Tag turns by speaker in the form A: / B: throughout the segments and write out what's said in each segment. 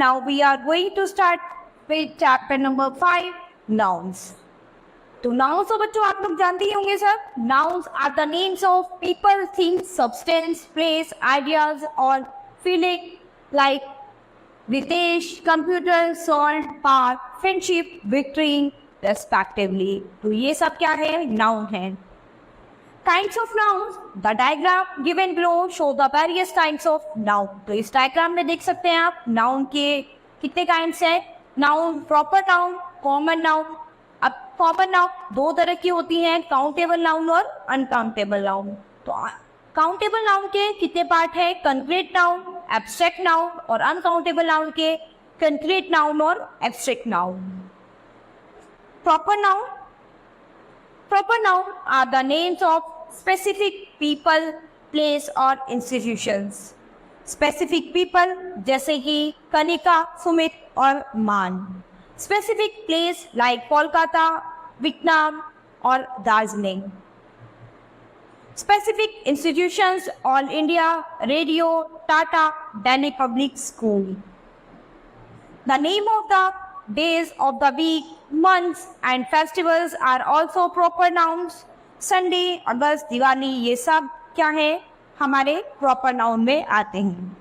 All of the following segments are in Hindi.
A: Now we are going to start with chapter number 5, nouns. तो nouns तो बच्चों आप लोग जानते ही होंगे sir. Nouns are the names of people, things, substance, place, ideas or feeling like Ritesh, computer, salt, park, friendship, victory, respectively. तो ये सब क्या है? Noun है. Kinds of nouns. The diagram given below show the various kinds of noun. तो इस diagram में देख सकते हैं आप noun के कितने kinds हैं. Noun, proper noun, common noun. अब common noun दो तरह की होती हैं, countable noun और uncountable noun. तो countable noun के कितने पार्ट है? Concrete noun, abstract noun और uncountable noun के concrete noun और abstract noun. Proper noun. Proper noun are the names of specific people, place और institutions. Specific people जैसे कि कनिका, सुमित और मान. Specific place like Kolkata, Vietnam और Darjeeling. Specific institutions all India, Radio, Tata, Delhi Public School. The name of the days of the week, months and festivals are also proper nouns. Sunday, August, Diwali ये सब क्या है? हमारे proper noun में आते हैं.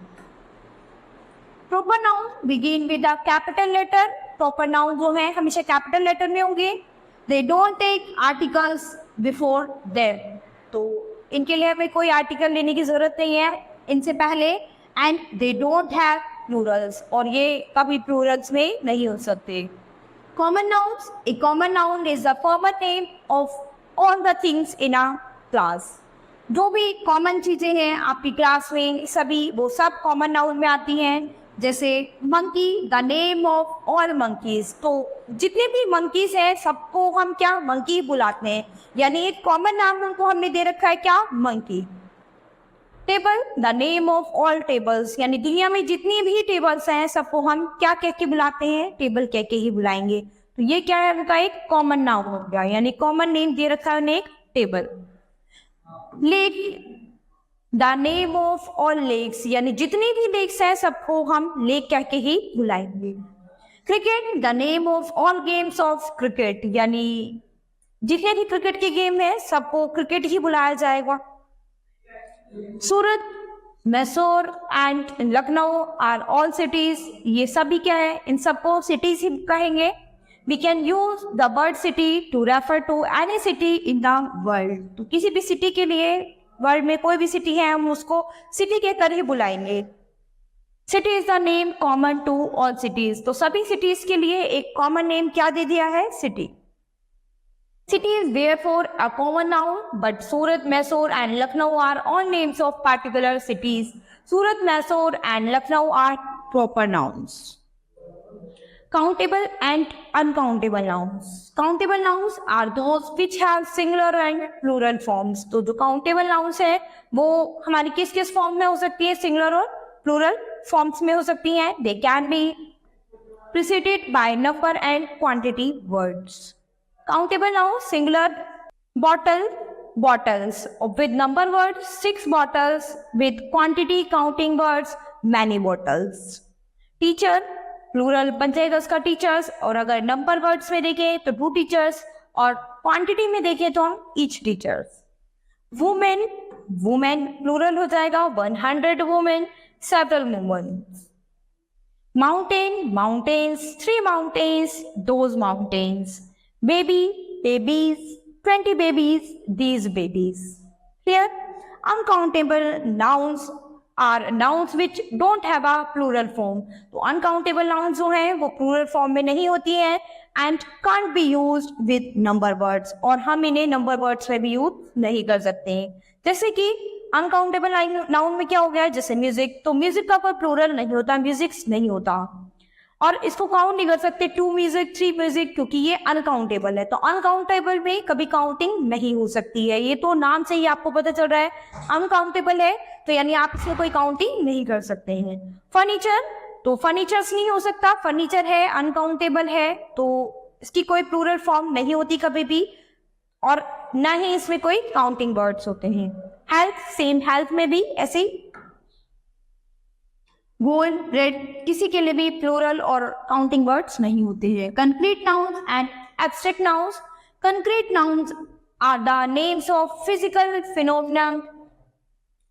A: Proper noun begin with a capital letter. Proper noun जो है हमेशा capital letter में होंगे. They don't take articles before them. तो इनके लिए हमें कोई आर्टिकल लेने की जरूरत नहीं है इनसे पहले. And they don't have Plurals और ये कभी प्लूरल्स में नहीं हो सकते. Common nouns. A common noun is the common name of all the things in a class. जो भी कॉमन चीजें हैं आपकी क्लास में सभी वो सब कॉमन नाउन में आती हैं. जैसे monkey, the name of all monkeys. तो जितने भी मंकीज हैं सबको हम क्या मंकी बुलाते हैं. यानी एक कॉमन नाम उनको हमने दे रखा है क्या? Monkey. Table, the name of all tables. यानी दुनिया में जितनी भी टेबल्स हैं सबको हम क्या कह के बुलाते हैं? टेबल कह के ही बुलाएंगे. तो ये क्या है? उनका एक कॉमन नाम हो गया. यानी कॉमन नेम दे रखा है उन्हें एक table. Lake, the name of all lakes. यानी जितनी भी लेक्स हैं सबको हम लेक कह के ही बुलाएंगे. Cricket, the name of all games of cricket. यानी जितने भी क्रिकेट के गेम है सबको क्रिकेट ही बुलाया जाएगा. Surat, Mysore and Lucknow are all cities. ये सभी क्या है? इन सबको सिटीज ही कहेंगे. We can use the word city to refer to any city in the world. तो किसी भी सिटी के लिए वर्ल्ड में कोई भी सिटी है हम उसको सिटी कहकर ही बुलाएंगे. City is the name common to all cities. तो सभी सिटीज के लिए एक कॉमन नेम क्या दे दिया है? City. City is therefore a common noun, but Surat, Mysore and Lucknow are all names of particular cities. Surat, Mysore and Lucknow are proper nouns. Countable and uncountable nouns. Countable nouns are those which have singular and plural forms. तो जो countable nouns है वो हमारी किस किस फॉर्म में हो सकती है? सिंगुलर और प्लूरल फॉर्म्स में हो सकती हैं. They can be preceded by number and quantity words. Countable noun, singular, bottle, bottles. With number words, 6 bottles. With quantity counting words, many bottles. Teacher, plural बन जाएगा उसका teachers. और अगर number words में देखें तो 2 teachers और quantity में देखें तो हम each teachers. Women, women plural हो जाएगा 100 women, several women. Mountain, mountains, 3 mountains, those mountains. Baby, babies, 20 babies, these babies. Here, uncountable nouns are nouns which don't have a plural form. तो uncountable nouns जो हैं वो plural form में नहीं होती हैं and can't be used with number words. और हम इन्हें number words में भी यूज नहीं कर सकते हैं. जैसे कि uncountable noun में क्या हो गया? जैसे म्यूजिक. तो म्यूजिक का कोई plural नहीं होता, म्यूजिक्स नहीं होता और इसको काउंट नहीं कर सकते 2 म्यूजिक 3 म्यूजिक क्योंकि ये अनकाउंटेबल है. तो अनकाउंटेबल में कभी काउंटिंग नहीं हो सकती है. ये तो नाम से ही आपको पता चल रहा है अनकाउंटेबल है तो यानी आप इसमें कोई काउंटिंग नहीं कर सकते हैं. फर्नीचर, तो फर्नीचर्स नहीं हो सकता. फर्नीचर है, अनकाउंटेबल है तो इसकी कोई प्लूरल फॉर्म नहीं होती कभी भी और ना ही इसमें कोई काउंटिंग वर्ड्स होते हैं. हेल्थ, सेम हेल्थ में भी ऐसे गोल्ड, रेड, किसी के लिए भी प्लूरल और काउंटिंग वर्ड्स नहीं होते हैं। Concrete nouns and abstract nouns. Concrete nouns are the names of physical phenomena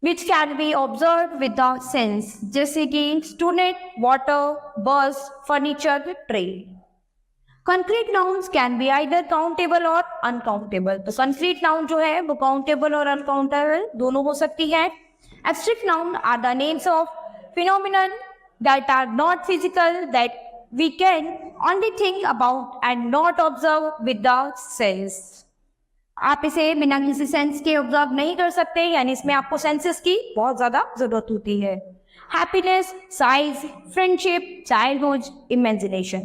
A: which can be observed with the sense, जैसे कि student, water, bus, furniture, tray. Concrete nouns can be either countable or uncountable. तो concrete noun जो है वो countable और uncountable दोनों हो सकती है। Abstract noun are the names of phenomenon that are not physical, that we can only think about and not observe with the sense. आप इसे बिना किसी सेंस के ऑब्जर्व नहीं कर सकते, यानी इसमें आपको सेंसेस की बहुत ज्यादा जरूरत होती है। Happiness, size, friendship, childhood, imagination.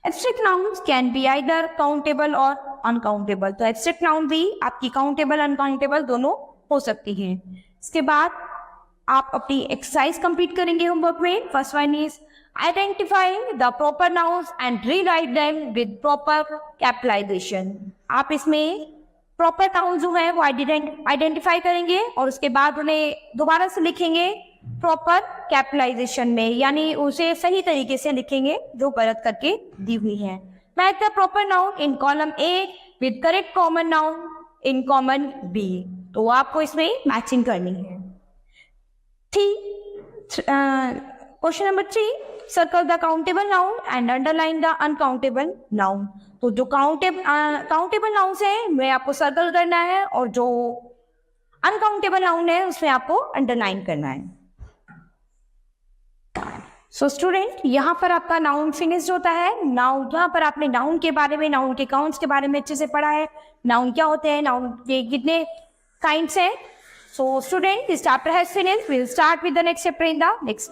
A: Abstract nouns can be either countable और अनकाउंटेबल। तो एब्स्ट्रैक्ट नाउन भी आपकी काउंटेबल अनकाउंटेबल दोनों हो सकती हैं। इसके बाद आप अपनी एक्सरसाइज कंप्लीट करेंगे होमवर्क में। First one is identifying the proper nouns and rewrite them with proper capitalization. आप इसमें प्रॉपर नाउन जो है वो आइडेंटिफाई करेंगे और उसके बाद उन्हें दोबारा से लिखेंगे प्रॉपर कैपिटलाइजेशन में, यानी उसे सही तरीके से लिखेंगे जो गलत करके दी हुई है। Match the proper noun in column A with correct common noun in common B. तो आपको इसमें मैचिंग करनी है। Question number 3, circle the countable noun and underline the uncountable noun. तो जो काउंटेबल नाउन है मैं आपको सर्कल करना है और जो अनकाउंटेबल नाउन है उसमें आपको अंडरलाइन करना है। सो स्टूडेंट, यहाँ पर आपका नाउन फिनिश होता है। नाउन, यहाँ पर आपने नाउन के बारे में, नाउन के काउंट्स के बारे में अच्छे से पढ़ा है। नाउन क्या होते हैं, नाउन के कितने काइंड्स हैं। So student, this chapter has finished. We will start with the next chapter in the next class.